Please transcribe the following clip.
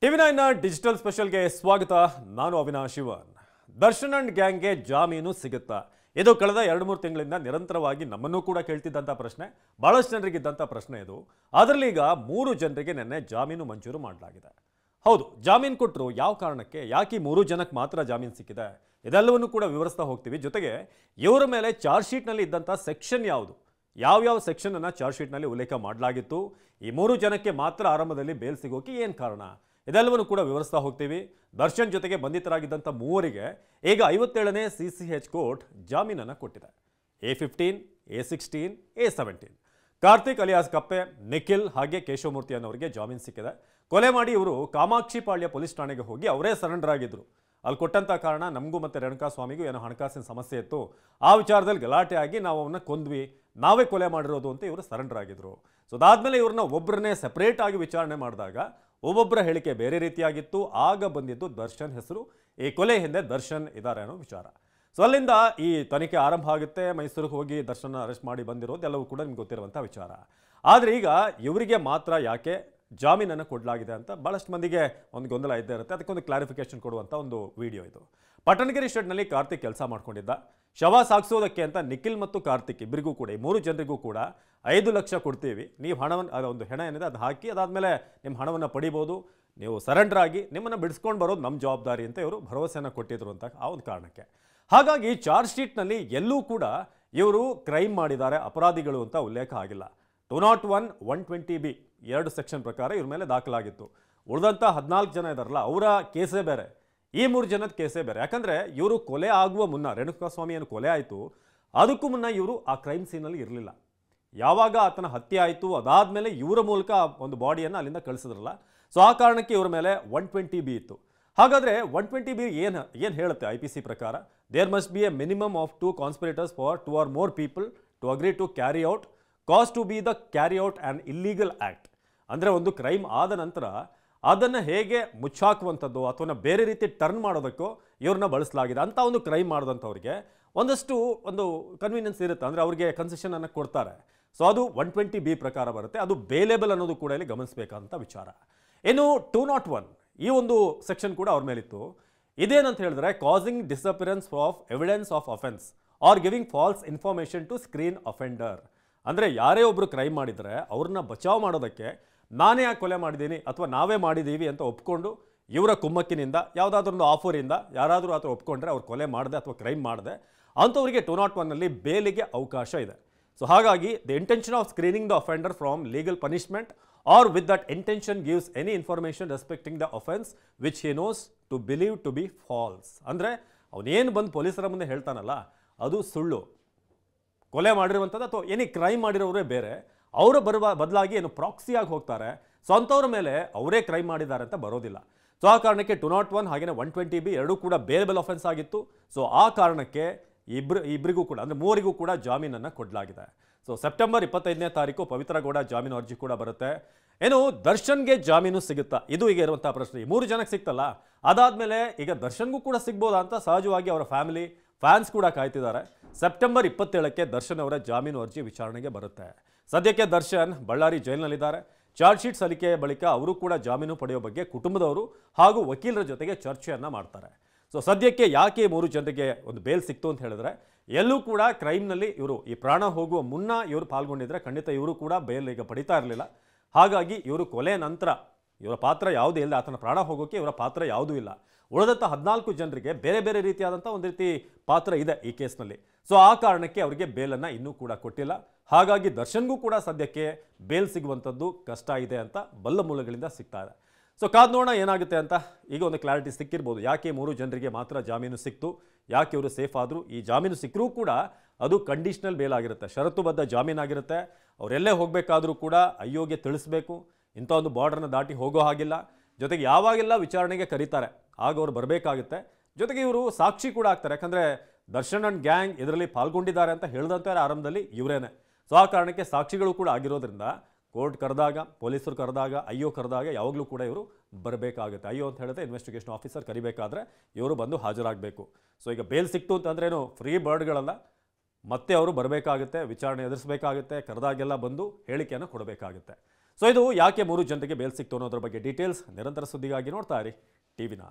ಟಿವಿ9 digital ಸ್ಪೆಷಲ್ಗೆ ಸ್ವಾಗತ. ನಾನು ಅವಿನಾಶ್ ಶಿವನ್. Darshan and ಗ್ಯಾಂಗ್ಗೆ ಜಾಮೀನು ಸಿಗುತ್ತಾ? ಇದು ಕಳೆದ 2-3 ತಿಂಗಳಿಂದ ನಿರಂತರವಾಗಿ ನಮ್ಮನ್ನು ಕೂಡ ಕೇಳ್ತಿದ್ದಂಥ ಪ್ರಶ್ನೆ, ಬಹಳಷ್ಟು ಜನರಿಗಿದ್ದಂಥ ಪ್ರಶ್ನೆ ಇದು. ಅದರಲ್ಲಿ ಈಗ 3 ಜನರಿಗೆ ನಿನ್ನೆ ಜಾಮೀನು ಮಂಜೂರು ಮಾಡಲಾಗಿದೆ. ಹೌದು, ಜಾಮೀನು ಕೊಟ್ಟರು ಯಾವ ಕಾರಣಕ್ಕೆ, ಯಾಕೆ 3 ಜನಕ್ಕೆ ಮಾತ್ರ ಜಾಮೀನು ಸಿಕ್ಕಿದೆ, ಇದೆಲ್ಲವನ್ನು ಕೂಡ ವಿವರಿಸ್ತಾ ಹೋಗ್ತೀವಿ. ಜೊತೆಗೆ ಇವರ ಮೇಲೆ ಚಾರ್ಜ್ ಶೀಟ್ನಲ್ಲಿ ಇದ್ದಂಥ ಸೆಕ್ಷನ್ ಯಾವುದು, ಯಾವ ಸೆಕ್ಷನ್ ಅನ್ನು ಚಾರ್ಜ್ ಶೀಟ್ನಲ್ಲಿ ಉಲ್ಲೇಖ ಮಾಡಲಾಗಿತ್ತು, ಈ 3 ಜನಕ್ಕೆ ಮಾತ್ರ ಆರಂಭದಲ್ಲಿ ಬೇಲ್ ಸಿಗೋಕೆ ಏನು ಕಾರಣ, ಇದೆಲ್ಲವನ್ನು ಕೂಡ ವಿವರಿಸ್ತಾ ಹೋಗ್ತೀವಿ. ದರ್ಶನ್ ಜೊತೆಗೆ ಬಂಧಿತರಾಗಿದ್ದಂಥ 3ರಿಗೆ ಈಗ 57ನೇ CCH ಕೋರ್ಟ್ ಜಾಮೀನನ್ನು ಕೊಟ್ಟಿದೆ. A15, A16, A17. Karthik alias ಕಪ್ಪೆ, ನಿಖಿಲ್ ಹಾಗೆ ಕೇಶವಮೂರ್ತಿ ಅನ್ನೋರಿಗೆ ಜಾಮೀನು ಸಿಕ್ಕಿದೆ. ಕೊಲೆ ಮಾಡಿ ಇವರು ಕಾಮಾಕ್ಷಿಪಾಳ್ಯ ಪೊಲೀಸ್ ಠಾಣೆಗೆ ಹೋಗಿ ಅವರೇ ಸರೆಂಡರ್ ಆಗಿದ್ರು. ಅಲ್ಲಿ ಕೊಟ್ಟಂಥ ಕಾರಣ ನಮಗೂ ಮತ್ತು ರೇಣುಕಾಸ್ವಾಮಿಗೂ ಏನೋ ಹಣಕಾಸಿನ ಸಮಸ್ಯೆ ಇತ್ತು, ಆ ವಿಚಾರದಲ್ಲಿ ಗಲಾಟೆ ಆಗಿ ನಾವು ಅವನ್ನ ಕೊಂದ್ವಿ, ನಾವೇ ಕೊಲೆ ಮಾಡಿರೋದು ಅಂತ ಇವರು ಸರೆಂಡರ್ ಆಗಿದ್ರು. ಸೊ ಅದಾದಮೇಲೆ ಇವ್ರನ್ನ ಒಬ್ಬರನ್ನೇ ಸೆಪರೇಟ್ ಆಗಿ ವಿಚಾರಣೆ ಮಾಡಿದಾಗ ಒಬ್ಬೊಬ್ಬರ ಹೇಳಿಕೆ ಬೇರೆ ರೀತಿಯಾಗಿತ್ತು. ಆಗ ಬಂದಿದ್ದು ದರ್ಶನ್ ಹೆಸರು, ಈ ಕೊಲೆ ಹಿಂದೆ ದರ್ಶನ್ ಇದ್ದಾರೆ ಅನ್ನೋ ವಿಚಾರ. ಸೊ ಅಲ್ಲಿಂದ ಈ ತನಿಖೆ ಆರಂಭ ಆಗುತ್ತೆ. ಮೈಸೂರಿಗೆ ಹೋಗಿ ದರ್ಶನ್ ಅರೆಸ್ಟ್ ಮಾಡಿ ಬಂದಿರೋದು ಎಲ್ಲವೂ ಕೂಡ ನಿಮ್ಗೆ ಗೊತ್ತಿರುವಂಥ ವಿಚಾರ. ಆದರೆ ಈಗ ಇವರಿಗೆ ಮಾತ್ರ ಯಾಕೆ ಜಾಮೀನನ್ನು ಕೊಡಲಾಗಿದೆ ಅಂತ ಭಾಳಷ್ಟು ಮಂದಿಗೆ ಒಂದು ಗೊಂದಲ ಇದ್ದೇ ಇರುತ್ತೆ. ಅದಕ್ಕೊಂದು ಕ್ಲಾರಿಫಿಕೇಶನ್ ಕೊಡುವಂಥ ಒಂದು ವಿಡಿಯೋ ಇದು. ಪಟ್ಟಣಗೆರೆ ಶೆಡ್ನಲ್ಲಿ ಕಾರ್ತಿಕ್ ಕೆಲಸ ಮಾಡ್ಕೊಂಡಿದ್ದ. ಶವ ಸಾಗಿಸೋದಕ್ಕೆ ಅಂತ ನಿಖಿಲ್ ಮತ್ತು ಕಾರ್ತಿಕ್ ಇಬ್ಬರಿಗೂ ಕೂಡ, ಈ 3 ಜನರಿಗೂ ಕೂಡ 5 ಲಕ್ಷ ಕೊಡ್ತೀವಿ, ನೀವು ಹಣವನ್ನು, ಅದೊಂದು ಹೆಣ ಏನಿದೆ ಅದು ಹಾಕಿ ಅದಾದಮೇಲೆ ನಿಮ್ಮ ಹಣವನ್ನು ಪಡಿಬೋದು, ನೀವು ಸರೆಂಡರ್ ಆಗಿ ನಿಮ್ಮನ್ನು ಬಿಡಿಸ್ಕೊಂಡು ಬರೋದು ನಮ್ಮ ಜವಾಬ್ದಾರಿ ಅಂತ ಇವರು ಭರವಸೆಯನ್ನು ಕೊಟ್ಟಿದ್ರು ಅಂತ ಆ ಒಂದು ಕಾರಣಕ್ಕೆ. ಹಾಗಾಗಿ ಚಾರ್ಜ್ ಶೀಟ್ನಲ್ಲಿ ಎಲ್ಲೂ ಕೂಡ ಇವರು ಕ್ರೈಮ್ ಮಾಡಿದ್ದಾರೆ, ಅಪರಾಧಿಗಳು ಅಂತ ಉಲ್ಲೇಖ ಆಗಿಲ್ಲ. 201, 120B 2 ಸೆಕ್ಷನ್ ಪ್ರಕಾರ ಇವ್ರ ಮೇಲೆ ದಾಖಲಾಗಿತ್ತು. ಉಳಿದಂಥ 14 ಜನ ಇದಾರಲ್ಲ, ಅವರ ಕೇಸೇ ಬೇರೆ, ಈ 3 ಜನದ ಕೇಸೇ ಬೇರೆ. ಯಾಕಂದರೆ ಇವರು ಕೊಲೆ ಆಗುವ ಮುನ್ನ, ರೇಣುಕಾಸ್ವಾಮಿ ಏನು ಕೊಲೆ ಆಯಿತು ಅದಕ್ಕೂ ಮುನ್ನ ಇವರು ಆ ಕ್ರೈಮ್ ಸೀನಲ್ಲಿ ಇರಲಿಲ್ಲ. ಯಾವಾಗ ಆತನ ಹತ್ಯೆ ಆಯಿತು ಅದಾದಮೇಲೆ ಇವರ ಮೂಲಕ ಒಂದು ಬಾಡಿಯನ್ನು ಅಲ್ಲಿಂದ ಕಳಿಸಿದ್ರಲ್ಲ, ಸೊ ಆ ಕಾರಣಕ್ಕೆ ಇವರ ಮೇಲೆ 120B ಇತ್ತು. ಹಾಗಾದರೆ 120B ಏನು ಹೇಳುತ್ತೆ IPC ಪ್ರಕಾರ? There must be a minimum of 2 conspirators for 2 or more people to agree to carry out cause to be the carry out an illegal act. ಅಂದರೆ ಒಂದು ಕ್ರೈಮ್ ಆದ ನಂತರ ಅದನ್ನು ಹೇಗೆ ಮುಚ್ಚಾಕುವಂಥದ್ದು ಅಥವಾ ಬೇರೆ ರೀತಿ ಟರ್ನ್ ಮಾಡೋದಕ್ಕೋ ಇವ್ರನ್ನ ಬಳಸಲಾಗಿದೆ. ಅಂತ ಒಂದು ಕ್ರೈಮ್ ಮಾಡಿದಂಥವ್ರಿಗೆ ಒಂದಷ್ಟು ಒಂದು ಕನ್ವೀನಿಯನ್ಸ್ ಇರುತ್ತೆ, ಅಂದರೆ ಅವ್ರಿಗೆ ಕನ್ಸೆಷನನ್ನು ಕೊಡ್ತಾರೆ. ಸೊ ಅದು 120B ಪ್ರಕಾರ ಬರುತ್ತೆ. ಅದು ಬೇಲೇಬಲ್ ಅನ್ನೋದು ಕೂಡ ಇಲ್ಲಿ ಗಮನಿಸಬೇಕಂತ ವಿಚಾರ. ಇನ್ನು 201 ಈ ಒಂದು ಸೆಕ್ಷನ್ ಕೂಡ ಅವ್ರ ಮೇಲಿತ್ತು. ಇದೇನಂತ ಹೇಳಿದ್ರೆ, causing disappearance of evidence of offence or giving false information to screen offender. ಅಂದರೆ ಯಾರೇ ಒಬ್ಬರು ಕ್ರೈಮ್ ಮಾಡಿದರೆ ಅವ್ರನ್ನ ಬಚಾವ್ ಮಾಡೋದಕ್ಕೆ ನಾನೇ ಯಾಕೆ ಕೊಲೆ ಮಾಡಿದ್ದೀನಿ ಅಥವಾ ನಾವೇ ಮಾಡಿದ್ದೀವಿ ಅಂತ ಒಪ್ಕೊಂಡು ಇವರ ಕುಮ್ಮಕ್ಕಿನಿಂದ ಯಾವುದಾದ್ರೂ ಒಂದು ಆಫರಿಂದ ಯಾರಾದರೂ ಆ ಥರ ಒಪ್ಕೊಂಡ್ರೆ ಅವ್ರು ಕೊಲೆ ಮಾಡಿದೆ ಅಥವಾ ಕ್ರೈಮ್ ಮಾಡಿದೆ ಅಂಥವರಿಗೆ 201ನಲ್ಲಿ ಬೇಲಿಗೆ ಅವಕಾಶ ಇದೆ. ಸೊ ಹಾಗಾಗಿ the intention of screening the offender from legal punishment or with that intention gives any information respecting the offence which he knows to believe to be false. ಅಂದರೆ ಅವನೇನು ಬಂದು ಪೊಲೀಸರ ಮುಂದೆ ಹೇಳ್ತಾನಲ್ಲ ಅದು ಸುಳ್ಳು, ಕೊಲೆ ಮಾಡಿರುವಂಥದ್ದು ಅಥವಾ ಏನೇ ಕ್ರೈಮ್ ಮಾಡಿರೋರೇ ಬೇರೆ, ಅವರು ಬದಲಾಗಿ ಏನು ಪ್ರಾಕ್ಸಿಯಾಗಿ ಹೋಗ್ತಾರೆ. ಸೊ ಅಂಥವ್ರ ಮೇಲೆ ಅವರೇ ಕ್ರೈಮ್ ಮಾಡಿದ್ದಾರೆ ಅಂತ ಬರೋದಿಲ್ಲ. ಸೊ ಆ ಕಾರಣಕ್ಕೆ 201 ಹಾಗೆಯೇ 120B ಎರಡೂ ಕೂಡ ಬೇಲೇಬಲ್ ಅಫೆನ್ಸ್ ಆಗಿತ್ತು. ಸೊ ಆ ಕಾರಣಕ್ಕೆ ಇಬ್ಬರಿಗೂ ಕೂಡ, ಅಂದರೆ 3 ಕೂಡ ಜಾಮೀನನ್ನು ಕೊಡಲಾಗಿದೆ. ಸೊ ಸೆಪ್ಟೆಂಬರ್ 25ನೇ ತಾರೀಕು ಪವಿತ್ರ ಗೌಡ ಜಾಮೀನು ಅರ್ಜಿ ಕೂಡ ಬರುತ್ತೆ. ಏನು ದರ್ಶನ್ಗೆ ಜಾಮೀನು ಸಿಗುತ್ತಾ, ಇದು ಈಗ ಇರುವಂಥ ಪ್ರಶ್ನೆ. 3 ಜನಕ್ಕೆ ಸಿಗ್ತಲ್ಲ, ಅದಾದಮೇಲೆ ಈಗ ದರ್ಶನ್ಗೂ ಕೂಡ ಸಿಗ್ಬೋದಾ ಅಂತ ಸಹಜವಾಗಿ ಅವರ ಫ್ಯಾಮಿಲಿ ಫ್ಯಾನ್ಸ್ ಕೂಡ ಕಾಯ್ತಿದ್ದಾರೆ. ಸೆಪ್ಟೆಂಬರ್ 27ಕ್ಕೆ ದರ್ಶನ್ ಅವರ ಜಾಮೀನು ಅರ್ಜಿ ವಿಚಾರಣೆಗೆ ಬರುತ್ತೆ. ಸದ್ಯಕ್ಕೆ ದರ್ಶನ್ ಬಳ್ಳಾರಿ ಜೈಲಿನಲ್ಲಿದ್ದಾರೆ. ಚಾರ್ಜ್ ಶೀಟ್ ಸಲ್ಲಿಕೆ ಬಳಿಕ ಅವರು ಕೂಡ ಜಾಮೀನು ಪಡೆಯುವ ಬಗ್ಗೆ ಕುಟುಂಬದವರು ಹಾಗೂ ವಕೀಲರ ಜೊತೆಗೆ ಚರ್ಚೆಯನ್ನು ಮಾಡ್ತಾರೆ. ಸೊ ಸದ್ಯಕ್ಕೆ ಯಾಕೆ 3 ಜನರಿಗೆ ಒಂದು ಬೇಲ್ ಸಿಕ್ತು ಅಂತ ಹೇಳಿದ್ರೆ, ಎಲ್ಲೂ ಕೂಡ ಕ್ರೈಮ್ನಲ್ಲಿ ಇವರು ಈ ಪ್ರಾಣ ಹೋಗುವ ಮುನ್ನ ಇವರು ಪಾಲ್ಗೊಂಡಿದ್ರೆ ಖಂಡಿತ ಇವರು ಕೂಡ ಬೇಲ್ ಈಗ ಪಡಿತಾ ಇರಲಿಲ್ಲ. ಹಾಗಾಗಿ ಇವರು ಕೊಲೆ ನಂತರ ಇವರ ಪಾತ್ರ ಯಾವುದೂ ಇಲ್ಲ, ಆತನ ಪ್ರಾಣ ಹೋಗೋಕ್ಕೆ ಇವರ ಪಾತ್ರ ಯಾವುದೂ ಇಲ್ಲ. ಉಳಿದಂಥ 14 ಜನರಿಗೆ ಬೇರೆ ಬೇರೆ ರೀತಿಯಾದಂಥ ಒಂದು ರೀತಿ ಪಾತ್ರ ಇದೆ ಈ ಕೇಸ್ನಲ್ಲಿ. ಸೊ ಆ ಕಾರಣಕ್ಕೆ ಅವರಿಗೆ ಬೇಲನ್ನು ಇನ್ನೂ ಕೂಡ ಕೊಟ್ಟಿಲ್ಲ. ಹಾಗಾಗಿ ದರ್ಶನ್ಗೂ ಕೂಡ ಸದ್ಯಕ್ಕೆ ಬೇಲ್ ಸಿಗುವಂಥದ್ದು ಕಷ್ಟ ಇದೆ ಅಂತ ಬಲ್ಲ ಮೂಲಗಳಿಂದ ಸಿಗ್ತಾ ಇದೆ. ಸೊ ಕಾದ್ ನೋಡೋಣ ಏನಾಗುತ್ತೆ ಅಂತ. ಈಗ ಒಂದು ಕ್ಲಾರಿಟಿ ಸಿಕ್ಕಿರ್ಬೋದು, ಯಾಕೆ 3 ಜನರಿಗೆ ಮಾತ್ರ ಜಾಮೀನು ಸಿಕ್ತು, ಯಾಕೆ ಇವರು ಸೇಫ್ ಆದರು. ಈ ಜಾಮೀನು ಸಿಕ್ಕರೂ ಕೂಡ ಅದು ಕಂಡೀಷನಲ್ ಬೇಲ್ ಆಗಿರುತ್ತೆ, ಷರತ್ತುಬದ್ಧ ಜಾಮೀನಾಗಿರುತ್ತೆ. ಅವರೆಲ್ಲೇ ಹೋಗಬೇಕಾದ್ರೂ ಕೂಡ ಅಯ್ಯೋಗೆ ತಿಳಿಸ್ಬೇಕು, ಇಂಥ ಒಂದು ಬಾರ್ಡರ್ನ ದಾಟಿ ಹೋಗೋ ಹಾಗಿಲ್ಲ. ಜೊತೆಗೆ ಯಾವಾಗೆಲ್ಲ ವಿಚಾರಣೆಗೆ ಕರೀತಾರೆ ಆಗ ಅವ್ರು ಬರಬೇಕಾಗುತ್ತೆ. ಜೊತೆಗೆ ಇವರು ಸಾಕ್ಷಿ ಕೂಡ ಆಗ್ತಾರೆ, ಯಾಕಂದರೆ ದರ್ಶನ್ ಅಂಡ್ ಗ್ಯಾಂಗ್ ಇದರಲ್ಲಿ ಪಾಲ್ಗೊಂಡಿದ್ದಾರೆ ಅಂತ ಹೇಳಿದಂಥ ಆರಂಭದಲ್ಲಿ ಇವರೇನೆ. ಸೊ ಆ ಕಾರಣಕ್ಕೆ ಸಾಕ್ಷಿಗಳು ಕೂಡ ಆಗಿರೋದ್ರಿಂದ ಕೋರ್ಟ್ ಕರೆದಾಗ, ಪೊಲೀಸರು ಕರೆದಾಗ, ಅಯ್ಯೋ ಕರೆದಾಗ ಯಾವಾಗಲೂ ಕೂಡ ಇವರು ಬರಬೇಕಾಗುತ್ತೆ. ಅಯ್ಯೋ ಅಂತ ಹೇಳಿದ್ರೆ ಇನ್ವೆಸ್ಟಿಗೇಷನ್ ಆಫೀಸರ್ ಕರಿಬೇಕಾದ್ರೆ ಇವರು ಬಂದು ಹಾಜರಾಗಬೇಕು. ಸೊ ಈಗ ಬೇಲ್ ಸಿಕ್ತು ಅಂತಂದ್ರೇನು ಫ್ರೀ ಬರ್ಡ್ಗಳಲ್ಲ, ಮತ್ತೆ ಅವರು ಬರಬೇಕಾಗುತ್ತೆ, ವಿಚಾರಣೆ ಎದುರಿಸಬೇಕಾಗುತ್ತೆ, ಕರೆದಾಗೆಲ್ಲ ಬಂದು ಹೇಳಿಕೆಯನ್ನು ಕೊಡಬೇಕಾಗುತ್ತೆ. ಸೊ ಇದು ಯಾಕೆ 3 ಜನರಿಗೆ ಬೇಲ್ ಸಿಕ್ತು ಅನ್ನೋದ್ರ ಬಗ್ಗೆ ಡೀಟೇಲ್ಸ್ ನಿರಂತರ ಸುದ್ದಿಗಾಗಿ ನೋಡ್ತಾ ಇರಿ TV9.